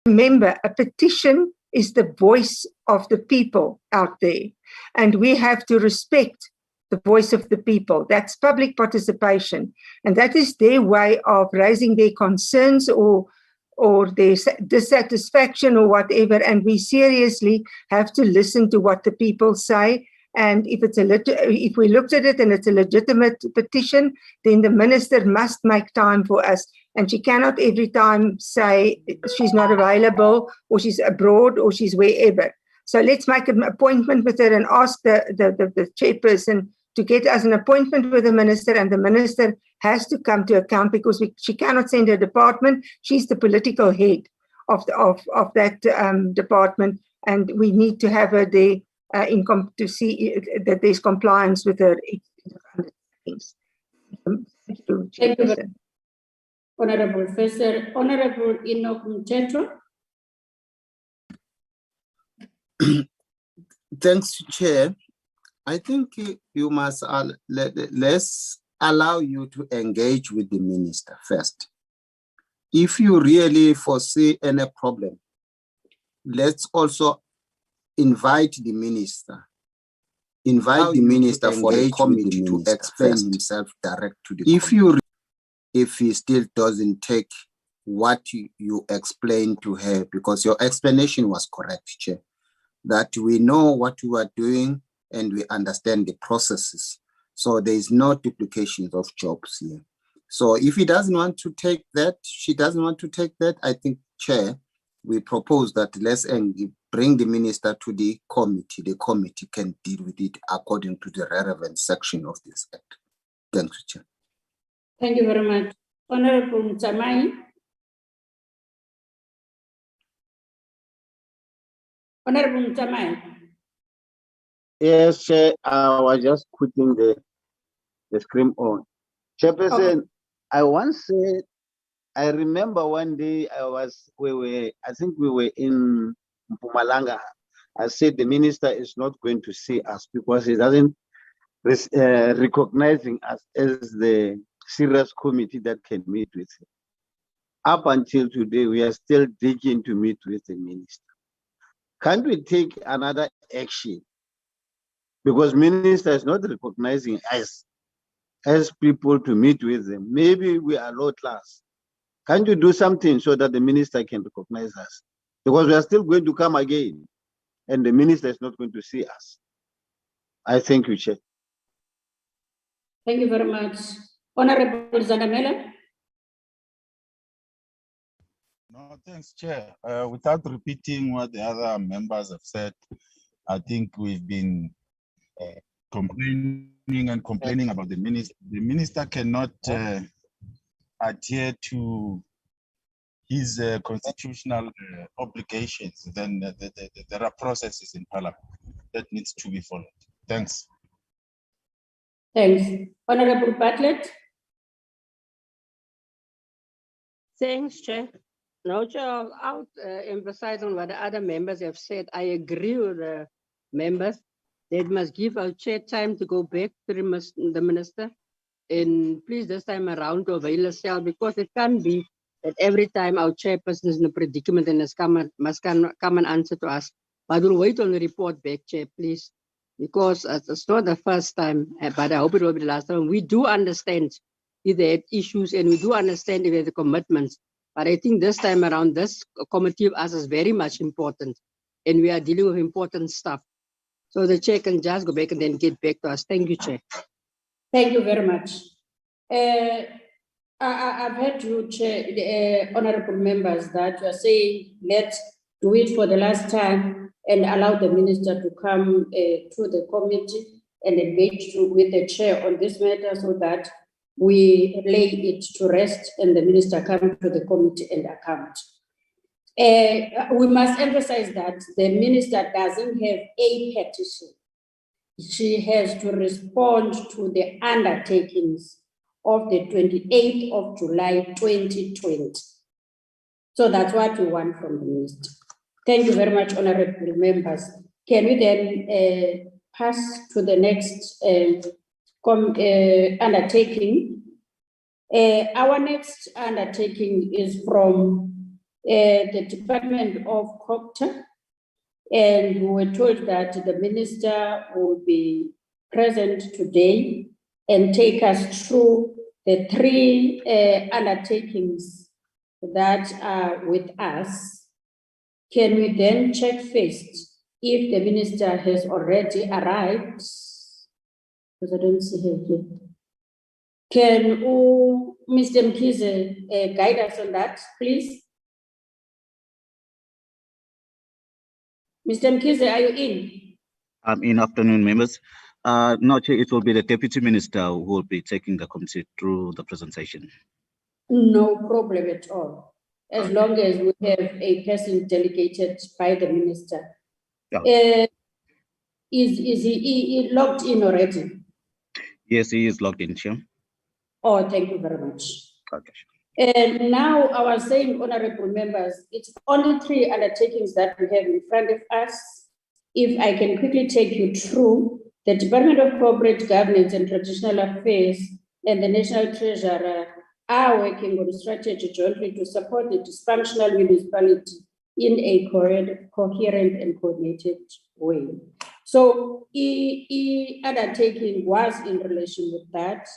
Remember, a petition is the voice of the people out there, and we have to respect the voice of the people. That's public participation, and that is their way of raising their concerns or their dissatisfaction or whatever, and we seriously have to listen to what the people say. And if we looked at it and it's a legitimate petition, then the minister must make time for us. And she cannot every time say she's not available or she's abroad or she's wherever. So let's make an appointment with her and ask the chairperson to get us an appointment with the minister, and the minister has to come to account because she cannot send her department. She's the political head of that department, and we need to have her there to see that there's compliance with her things. Thank you, Chairperson. Honorable Professor, Honorable Enoch Mteto. Thanks, Chair. I think you must let's allow you to engage with the minister first. If you really foresee any problem, let's also invite the minister. Invite the minister for the committee to explain himself direct to the committee. If he still doesn't take what you explained to her, because your explanation was correct, Chair, that we know what you are doing and we understand the processes. So there is no duplication of jobs here. So if he doesn't want to take that, she doesn't want to take that, I think, Chair, we propose that let's bring the minister to the committee. The committee can deal with it according to the relevant section of this act. Thank you, Chair. Thank you very much. Honorable Mtamai. Honorable Mtamai. Yes, Chair, I was just putting the screen on. Chairperson, okay. I once said, I remember one day I think we were in Mpumalanga. I said the minister is not going to see us because he doesn't recognizing us as the serious committee that can meet with him. Up until today, we are still digging to meet with the minister. Can't we take another action? Because minister is not recognizing us as people to meet with them. Maybe we are low class. Can't you do something so that the minister can recognize us? Because we are still going to come again, and the minister is not going to see us. I thank you, Chair. Thank you very much. Honorable Zanamela. No, thanks, Chair. Without repeating what the other members have said, I think we've been complaining about the minister. The minister cannot adhere to his constitutional obligations. Then there are processes in Parliament that needs to be followed. Thanks. Thanks. Honorable Bartlett. Thanks, Chair. No, Chair, I'll emphasize on what the other members have said. I agree with the members. They must give our Chair time to go back to the minister. And please, this time around, to avail herself, because it can't be that every time our chairperson is in a predicament and must come and answer to us. But we'll wait on the report back, Chair, please, because it's not the first time, but I hope it will be the last time. We do understand if they had issues, and we do understand if they had the commitments. But I think this time around, this committee of us is very much important, and we are dealing with important stuff. So the Chair can just go back and then get back to us. Thank you, Chair. Thank you very much. I've heard you, Chair, honorable members, that you are saying let's do it for the last time and allow the minister to come to the committee and engage with the chair on this matter so that we lay it to rest and the minister come to the committee and account. We must emphasize that the minister doesn't have a petition. She has to respond to the undertakings of the 28th of July, 2020. So that's what we want from the minister. Thank you very much, honorable members. Can we then pass to the next undertaking? Our next undertaking is from the Department of Copter, and we were told that the minister will be present today and take us through the three undertakings that are with us. Can we then check first if the minister has already arrived? Because I don't see her yet. Can Mr. Mkhize guide us on that, please? Mr. Mkhize, are you in? I'm in. Afternoon, members. No, Chair, it will be the Deputy Minister who will be taking the committee through the presentation. No problem at all, as long as we have a person delegated by the minister. Yeah. Is he logged in already? Yes, he is logged in, Chair. Oh, thank you very much. Okay. And now I was saying, honorable members, it's only three undertakings that we have in front of us. If I can quickly take you through, the Department of Corporate Governance and Traditional Affairs and the National Treasurer are working on a strategy jointly to support the dysfunctional municipality in a coherent and coordinated way. So, undertaking was in relation with that.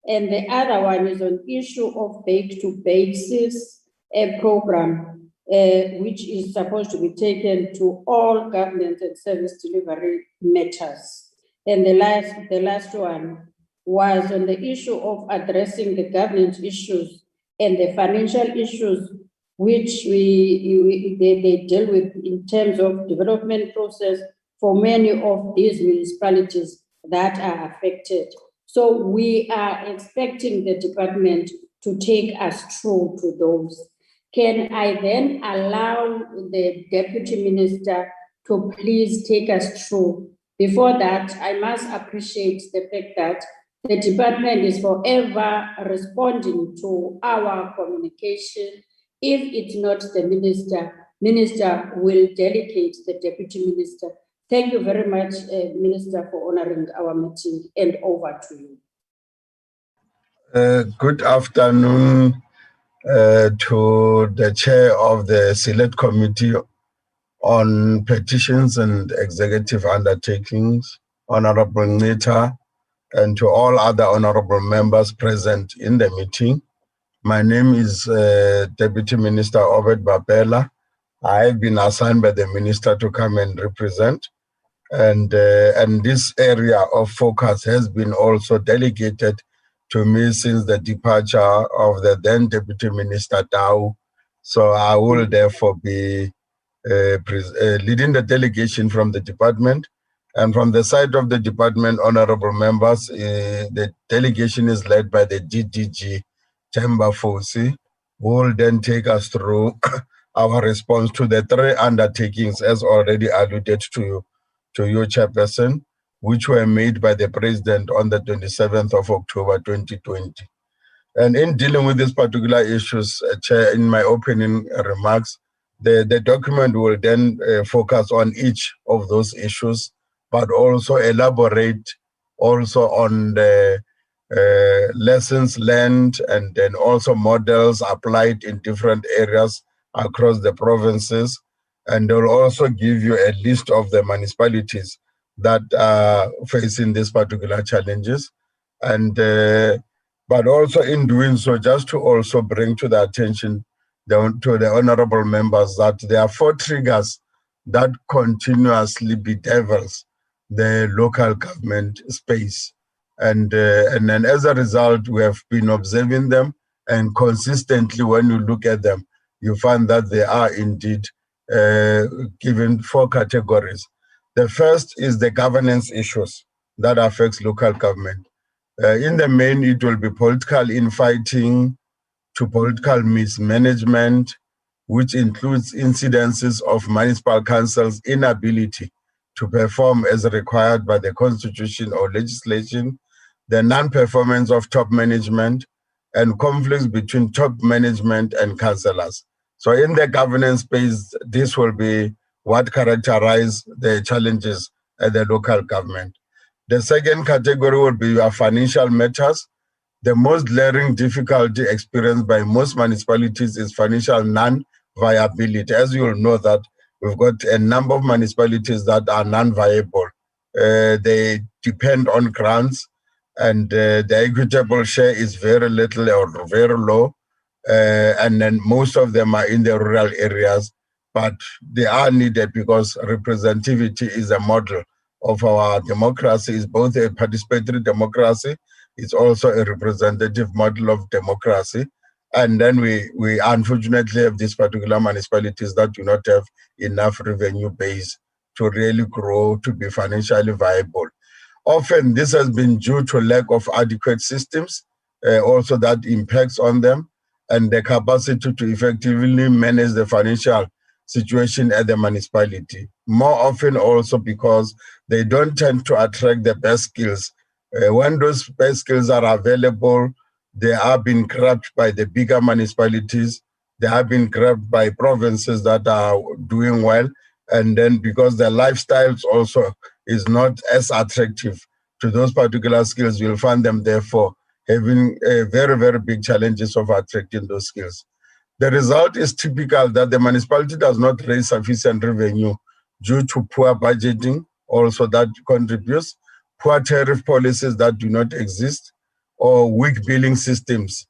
And the other one is on issue of back-to-basis program, which is supposed to be taken to all governance and service delivery matters. And the last one was on the issue of addressing the governance issues and the financial issues, which they deal with in terms of development process for many of these municipalities that are affected. So we are expecting the department to take us through to those. Can I then allow the Deputy Minister to please take us through? Before that, I must appreciate the fact that the department is forever responding to our communication. If it's not the minister will delegate the Deputy Minister. Thank you very much, Minister, for honoring our meeting, and over to you. Good afternoon to the Chair of the Select Committee on Petitions and Executive Undertakings, Honorable Nita, and to all other honorable members present in the meeting. My name is Deputy Minister Obed Babela. I have been assigned by the Minister to come and represent. And this area of focus has been also delegated to me since the departure of the then Deputy Minister Tau. So I will therefore be leading the delegation from the department. And from the side of the department, honorable members, the delegation is led by the DDG, Temba Fosi, who will then take us through our response to the three undertakings as already alluded to you, Chairperson, which were made by the President on the 27th of October 2020. And in dealing with these particular issues, Chair, in my opening remarks, the document will then focus on each of those issues, but also elaborate also on the lessons learned and then also models applied in different areas across the provinces. And they'll also give you a list of the municipalities that are facing these particular challenges. And but also in doing so, just to also bring to the attention to the honorable members that there are 4 triggers that continuously bedevils the local government space. And then as a result, we have been observing them, and consistently when you look at them, you find that they are indeed given 4 categories. The first is the governance issues that affects local government. In the main, it will be political infighting to political mismanagement, which includes incidences of municipal councils' inability to perform as required by the constitution or legislation, the non-performance of top management, and conflicts between top management and councillors. So in the governance space, this will be what characterize the challenges at the local government. The second category will be your financial matters. The most glaring difficulty experienced by most municipalities is financial non-viability. As you will know that we've got a number of municipalities that are non-viable. They depend on grants, and the equitable share is very little or very low. And then most of them are in the rural areas, but they are needed because representativity is a model of our democracy. It's both a participatory democracy, it's also a representative model of democracy. And then we unfortunately have these particular municipalities that do not have enough revenue base to really grow, to be financially viable. Often this has been due to lack of adequate systems, also that impacts on them, and the capacity to effectively manage the financial situation at the municipality. More often also because they don't tend to attract the best skills. When those best skills are available, they are being grabbed by the bigger municipalities. They have been grabbed by provinces that are doing well. And then because their lifestyles also is not as attractive to those particular skills, you'll find them therefore having very, very big challenges of attracting those skills. The result is typical that the municipality does not raise sufficient revenue due to poor budgeting, also that contributes, poor tariff policies that do not exist, or weak billing systems,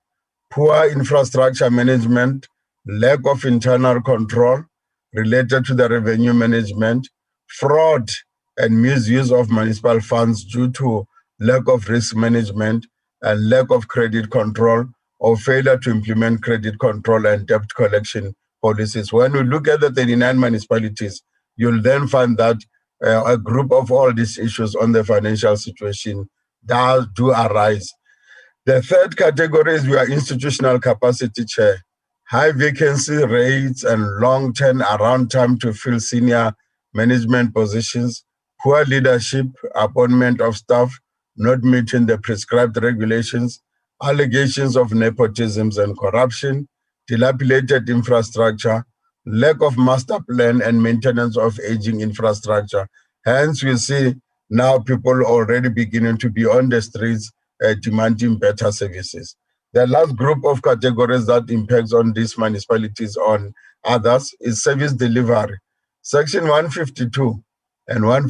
poor infrastructure management, lack of internal control related to the revenue management, fraud and misuse of municipal funds due to lack of risk management and lack of credit control, or failure to implement credit control and debt collection policies. When we look at the 39 municipalities, you'll then find that a group of all these issues on the financial situation do arise. The third category is your institutional capacity, Chair. High vacancy rates and long turnaround time to fill senior management positions, poor leadership, appointment of staff not meeting the prescribed regulations, allegations of nepotism and corruption, dilapidated infrastructure, lack of master plan and maintenance of aging infrastructure. Hence, we see now people already beginning to be on the streets demanding better services. The last group of categories that impacts on these municipalities on others is service delivery. Section 152 and 1